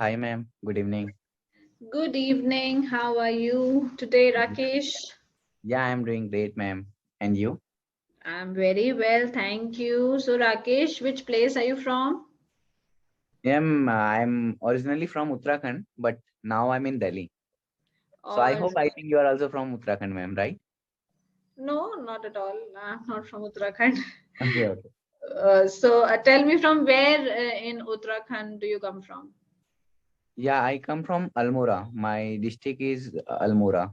Hi, ma'am. Good evening. Good evening. How are you today, Rakesh? Yeah, I'm doing great, ma'am. And you? I'm very well, thank you. So, Rakesh, which place are you from? I'm originally from Uttarakhand, but now I'm in Delhi. So I Or hope I think you are also from Uttarakhand, ma'am, right? no, not at all. I'm not from Uttarakhand. Okay, okay. Tell me from where in Uttarakhand do you come from? Yeah, I come from Almora. My district is Almora.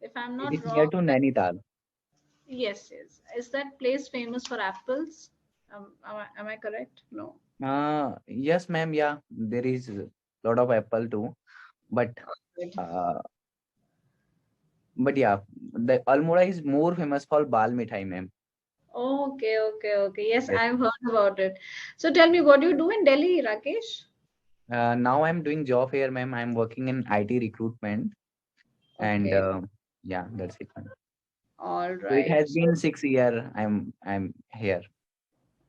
If I'm It not is near wrong, to Nainital. yes, yes. Is that place famous for apples? Am I correct? No. Yes, ma'am. Yeah, there is a lot of apple too, but Good. uh, but yeah, the Almora is more famous for bal mithai, ma'am. Okay, okay, okay. Yes, Yes. I've heard about it. So tell me, what do you do in Delhi, Rakesh? Now I'm doing job here, ma'am. I'm working in IT recruitment. And Okay. yeah, that's it, man. All So it right. has So, been 6 year I'm here.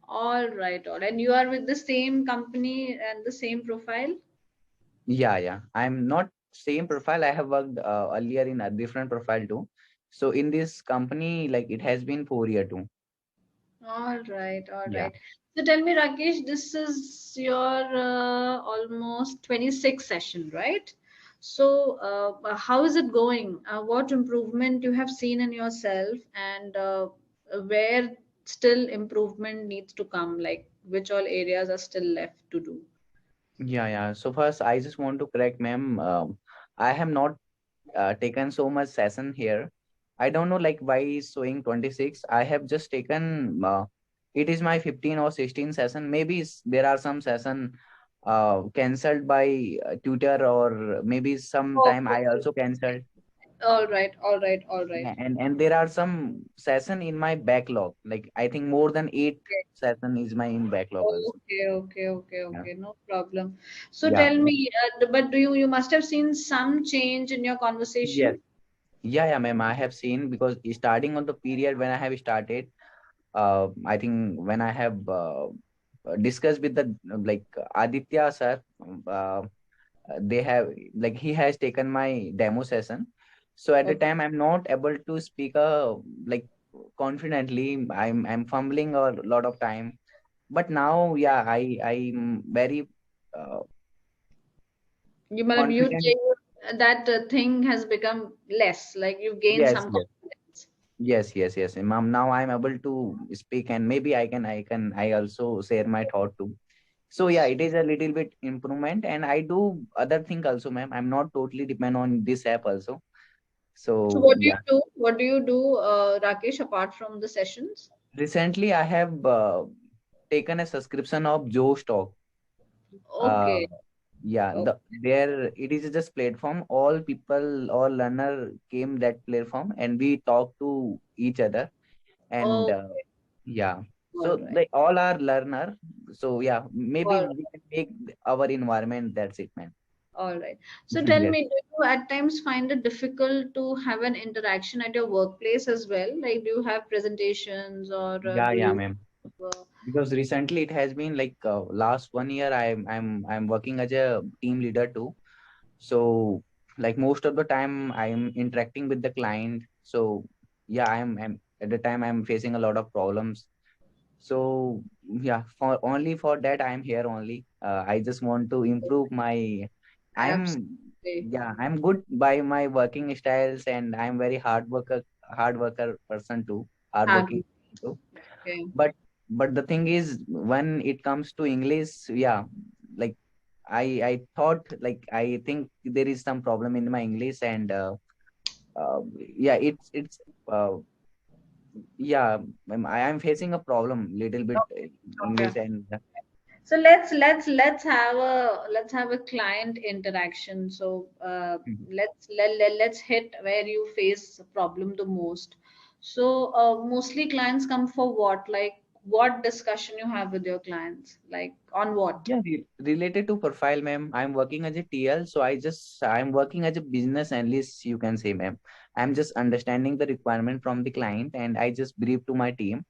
all right, all right. And you are with the same company and the same profile? Yeah, I'm not same profile. I have worked earlier in a different profile too. So in this company, like it has been 4 year too. All right, all Yeah. right. So tell me, Rakesh, this is your almost 26th session, right? So how is it going? What improvement you have seen in yourself, and where still improvement needs to come? Like which all areas are still left to do? Yeah. So first, I just want to correct, ma'am. I have not taken so much session here. I don't know like why is showing 26. I have just taken it is my 15 or 16 session. Maybe there are some session cancelled by tutor, or maybe sometime Okay. I also cancelled. All right, all right, all right. Yeah, and there are some session in my backlog. Like I think more than eight session is my in backlog also. Okay, okay, okay, Yeah. okay. No problem. So Yeah. tell me, but you must have seen some change in your Yes. conversation? Yeah, ma'am. I have seen because starting on the period when I have started, I think when I have discussed with the like Aditya sir, uh, they have like he has taken my demo session. So at the Okay. time, I'm not able to speak like confidently. I'm fumbling a lot of time. But now, yeah, I'm very uh, confident. That thing has become less, like you've gained Yes, some yes. confidence. Yes. Ma'am, now I'm able to speak, and maybe I also share my thought too. So yeah, it is a little bit improvement, and I do other thing also, ma'am. I'm not totally depend on this app also. So So what do you yeah, do? What do you do, Rakesh, apart from the sessions? recently I have taken a subscription of Joe Stock. Uh, Okay. yeah, Okay. there it is just platform. All people, all learner came that platform, and we talk to each other, and Okay. yeah. All So right. they all are learner. So yeah, maybe All we can make our environment. That's it, man. All right. So tell Yes. me, do you at times find it difficult to have an interaction at your workplace as well? Like, do you have presentations or do Yeah, you? ma'am. Uh, Because recently it has been like last 1 year I'm working as a team leader too. So like most of the time I'm interacting with the client. So yeah, I'm at the time I'm facing a lot of problems. So yeah, for only for that I'm here only. I just want to improve my. I'm Absolutely. I'm good by my working styles, and I'm very hard worker person too, hard working Hardly. too. Okay. But the thing is, when it comes to English, yeah, like I thought like I think there is some problem in my English, and yeah, it's uh, yeah, I am facing a problem little bit Okay. English, Okay. and So let's have a client interaction. So Mhm. let's hit where you face a problem the most. So mostly clients come for what? Like what discussion you have with your clients? Like on what? Yeah, related to profile, ma'am. I'm working as a TL, so I'm working as a business analyst, you can say, ma'am. I'm just understanding the requirement from the client, and I just brief to my team,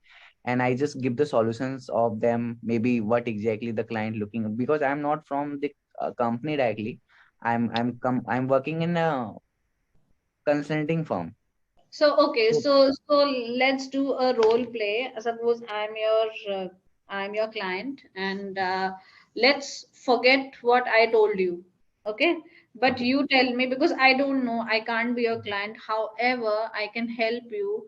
and I just give the solutions of them, maybe what exactly the client looking, because I'm not from the a company directly. I'm working in a consulting firm. So okay, So so let's do a role play. Suppose I'm your client, and let's forget what I told you. Okay, but okay. you tell me, because I don't know, I can't be your client. However, I can help you.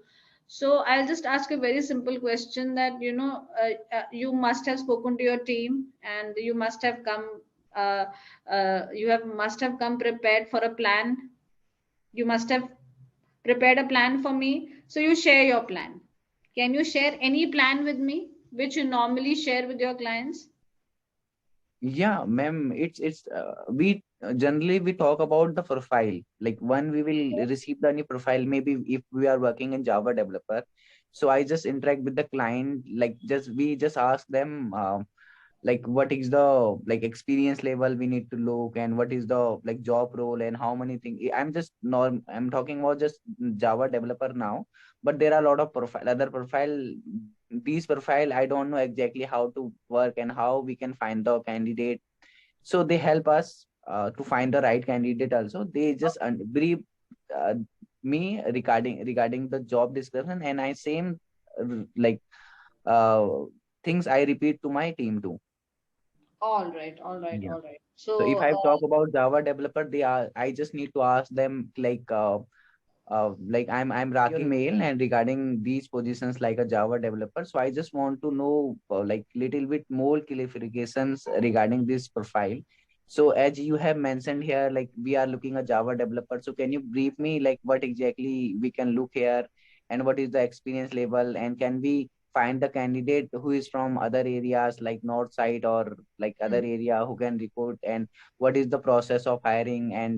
So I'll just ask a very simple question that you must have spoken to your team, and you must have come. You have must have come prepared for a plan. You must have prepared a plan for me. So you share your plan. Can you share any plan with me, which you normally share with your clients? Yeah, ma'am, we generally we talk about the profile. Like when we will receive the new profile, maybe if we are working in Java developer, so I just interact with the client. Like just we just ask them, like what is the like experience level we need to look, and what is the like job role, and how many things. I'm talking about just Java developer now, but there are a lot of other profile. These profile I don't know exactly how to work and how we can find the candidate. So they help us to find the right candidate. Also they just brief uh, me regarding the job description, and I same like uh, things I repeat to my team too. All right, all right, Yeah. all right. So if So, I talk about Java developer, I just need to ask them like I'm Raki mail and regarding these positions like a Java developer. So I just want to know like little bit more clarifications regarding this profile. So as you have mentioned here, like we are looking a Java developer. So can you brief me like what exactly we can look here, and what is the experience level, and can we find the candidate who is from other areas like north side or like other hmm, area who can report, and what is the process of hiring, right.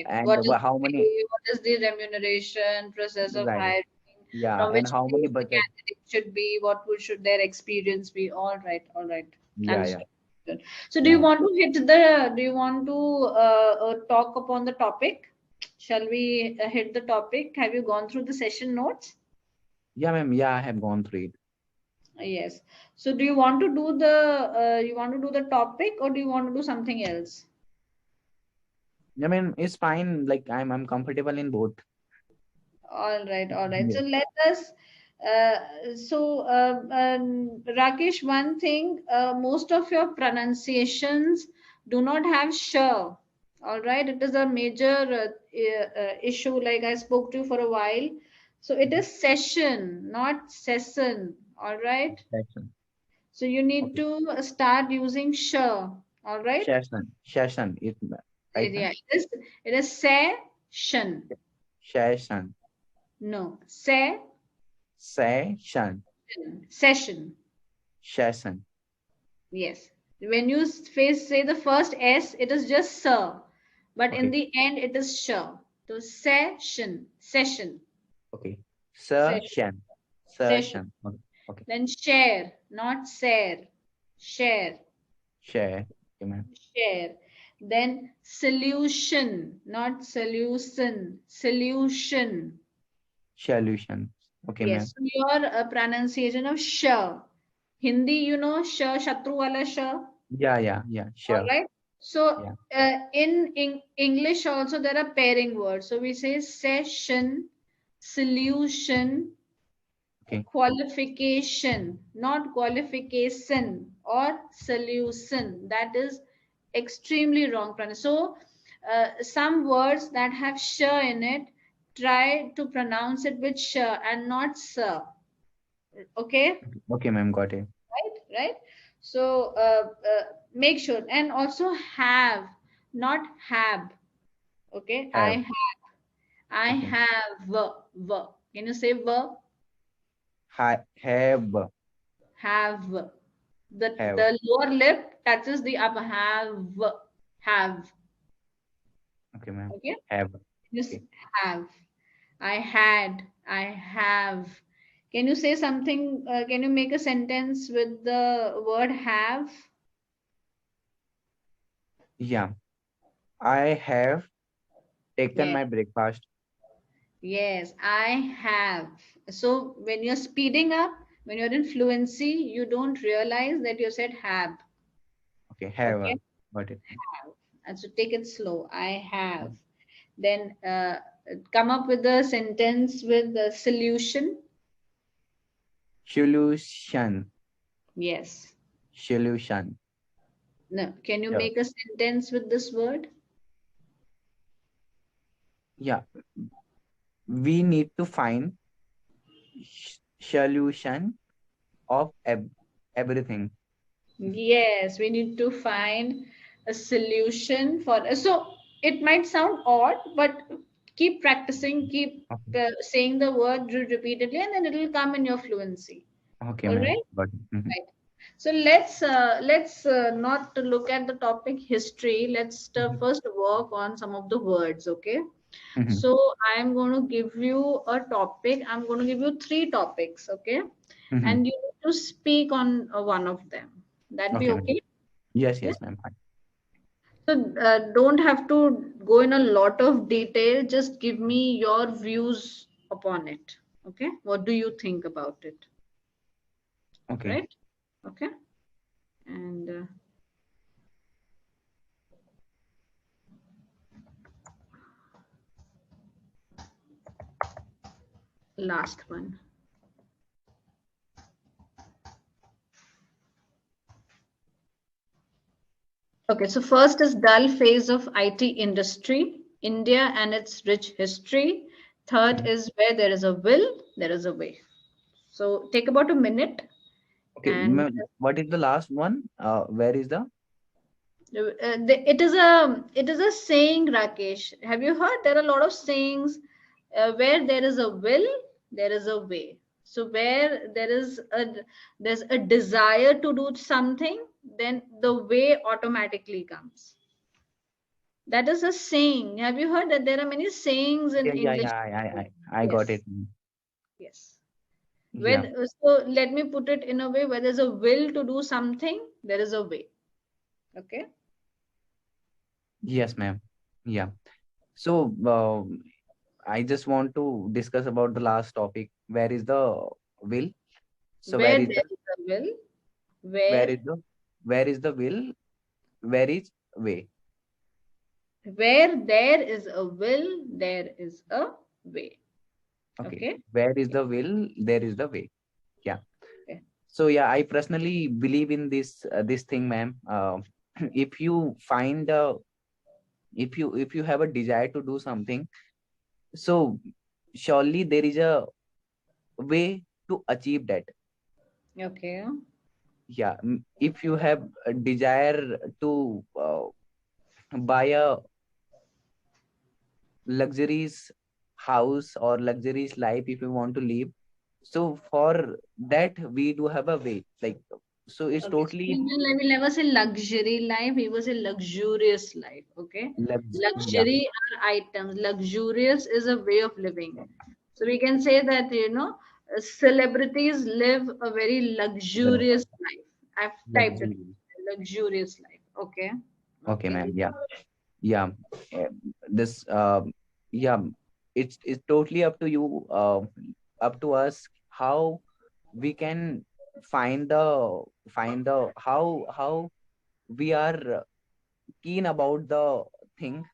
and What is how the many. pay? What is the remuneration process of Right. hiring? Yeah, From and which how many place the budget? candidate should be? What should their experience be? All right, all right. Yeah, yeah, Understood. Good. So, yeah. do you want to talk upon the topic? Shall we hit the topic? Have you gone through the session notes? Yeah, ma'am. Yeah, I have gone through it. Yes. So do you want to do the topic, or do you want to do something else? I mean, it's fine. Like I'm comfortable in both. All right, all right. So Yeah. let us. Rakesh, one thing, most of your pronunciations do not have sh. All right, it is a major issue. Like I spoke to you for a while, so it is session, not session. All right. Session. So you need Okay. to start using sh. All right. Session. Session. Right, ma'am? Yeah, it is session. Session. No, Session. session. Session. Yes. When you say the first S, it is just sir, but in Okay. the end, it is sh. So session, Okay. session, Session. session. Session. Okay. Okay. Then share, not share, share, Share. Okay, ma'am. share. Then solution, not solution, solution. Solution. Okay, ma'am. Yes, so your pronunciation of sh. Hindi, sh, shatru wala sh. Yeah, yeah, yeah. All Sure. right. So Yeah. in English also there are pairing words. So we say session, solution, Okay. qualification, not qualification or solution. That is extremely wrong. So some words that have sh in it, try to pronounce it with sh and not sir. Okay, Okay, ma'am. Got it. right, right. So make sure, and also have, not have. Okay, Have. I Okay. have can you say Have. have? Have. The lower lip touches the upper. Have. Okay, ma'am. Okay, Have. just Okay. have. I have. Can you say something, can you make a sentence with the word have? Yeah. I have taken Yes. my breakfast. Yes, I have. So when you're speeding up, when you're in fluency, you don't realize that you said have. Okay. Have. Okay. got it. Have. And so take it slow. I have. Okay. Then come up with a sentence with the solution. Solution. Yes. Solution. No. Can you Yeah. make a sentence with this word? Yeah. We need to find solution of everything. Yes, we need to find a solution for. So it might sound odd, but keep practicing, keep Okay. saying the word repeatedly, and then it will come in your fluency. Okay, All ma'am. right? Got it. Mhm. Right. So let's not look at the topic history. Let's Mhm. first work on some of the words. Okay. Mhm. So I'm going to give you a topic. I'm going to give you three topics. Okay, Mhm. and you need to speak on one of them. That be Okay, ma'am. okay? Yes, Okay. yes, ma'am. Fine. So don't have to go in a lot of detail. Just give me your views upon it. Okay. What do you think about it? Okay. Right. Okay. And last one. Okay, so first is dull phase of IT industry, India and its rich history. Third Mhm. is where there is a will, there is a way. So take about a minute Okay, and ma'am. What is the last one? Where is the? it is a saying, Rakesh. Have you heard? There are a lot of sayings where there is a will, there is a way. So where there's a desire to do something, then the way automatically comes. That is a saying. Have you heard that there are many sayings in Yeah, yeah, English? yeah. I got it. Yes, yes. Yeah. So let me put it in a way where there's a will to do something, there is a way. Okay. Yes, ma'am. Yeah. So, I just want to discuss about the last topic. Where is the will? So Where there is a will, where where is the where is the will? Where is way? where there is a will, there is a way. Okay. Okay. Where is the will? There is the way. Yeah. Okay. So yeah, I personally believe in this thing, ma'am. If you find if you have a desire to do something, so surely there is a way to achieve that. Okay. Yeah. If you have a desire to buy a luxurious house or luxurious life, if you want to live, so for that we do have a way, like, so it's Okay, so totally I will never say luxury life, we will say luxurious life. Okay. yeah, Luxury are items. Luxurious is a way of living. So we can say that, celebrities live a very the luxurious life. I've typed it. luxury. Luxurious life. Okay. Okay, Okay. ma'am. Yeah, yeah. Uh, this yeah, it's totally up to you, up to us, how we can find the how we are keen about the thing,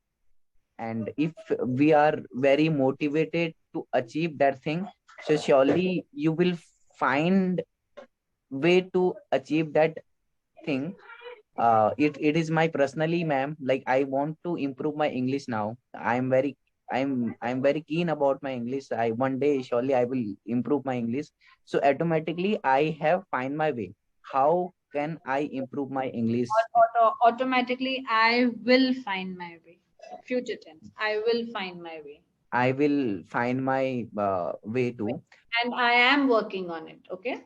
and if we are very motivated to achieve that thing, so surely you will find way to achieve that thing. It is my personally, ma'am, like I want to improve my English now. I'm very keen about my English. I one day surely I will improve my English. So automatically I have find my way. How can I improve my English? Automatically, I will find my way. Future tense. I will find my way. I will find my way too. And I am working on it. Okay.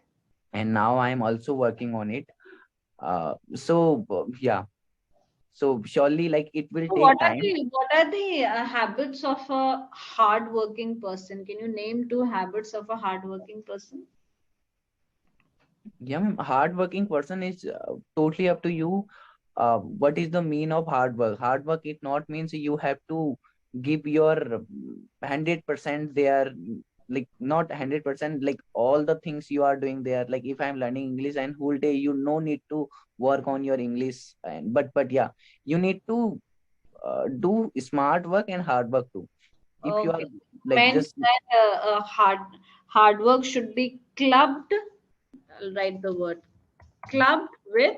And now I'm also working on it. Yeah. So surely, like, it will So take time. what are the habits of a hardworking person? Can you name two habits of a hardworking person? Yeah, ma'am, hardworking person is totally up to you. What is the mean of hard work? Hard work, it not means you have to give your 100% there. like not 100%, like all the things you are doing there, like if I'm learning English and whole day you no need to work on your English, and but yeah, you need to do smart work and hard work too. If you are Okay. like Meant just that hard work should be clubbed. I'll write the word clubbed with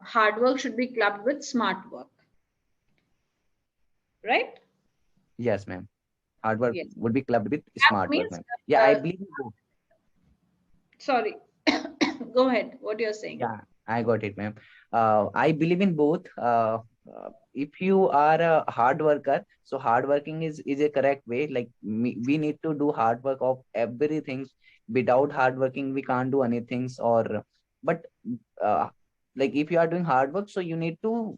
hard work should be clubbed with smart work, right? yes ma'am, hard work Yes. would be clubbed with That smart work means ma'am. Yeah, I uh, believe in both. sorry. Go ahead. What you're saying? Yeah, I got it, ma'am. I believe in both. If you are a hard worker, so hard working is a correct way. Like we need to do hard work of everything. Without hard working, we can't do anything. Or but uh, like if you are doing hard work, so you need to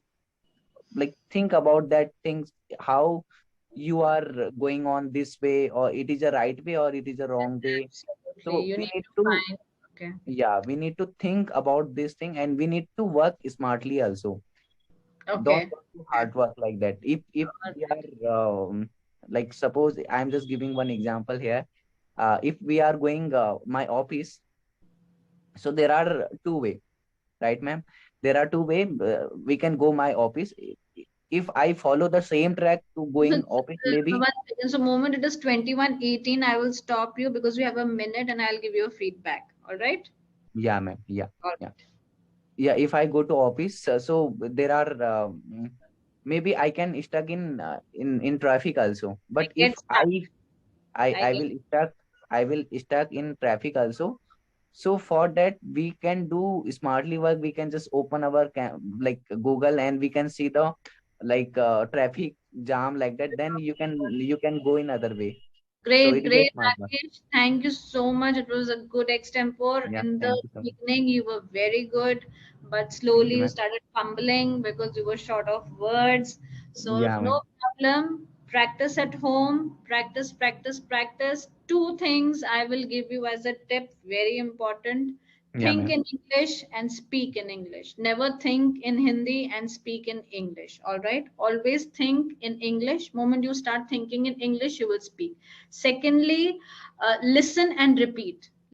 like think about that things, how you are going on this way, or it is a right way, or it is a wrong way. Absolutely. So You we need need to to, find. Okay. yeah, we need to think about this thing, and we need to work smartly also. Don't Okay. do Okay. hard work like that. If All we right. are like suppose I'm just giving one example here. If we are going my office, so there are two way, right ma'am? There are two way, we can go my office. If I follow the same track to So, going office, maybe. one second. So, moment it is 21:18, I will stop you because we have a minute and I'll give you a feedback. All right? Yeah ma'am, yeah, All yeah, right. yeah. If I go to office, so there are maybe I can stuck in traffic also. I But if get stuck. I I get will stuck, I will stuck in traffic also. So for that we can do smartly work. We can just open our like Google, and we can see the like traffic jam like that. Then you can go in other way. So great, it is a great, smart work. Rakesh. Thank you so much. It was a good extempore. Yeah, In the thank you so much. beginning, you were very good, but Thank slowly you, you man. started fumbling because you were short of words. So, Yeah, no man. problem. Practice at home. Practice, practice, practice. Two things I will give you as a tip, very important. Yeah, Think man. in English and speak in English. Never think in Hindi and speak in English. All right. Always think in English. Moment you start thinking in English, you will speak. Secondly, listen and repeat.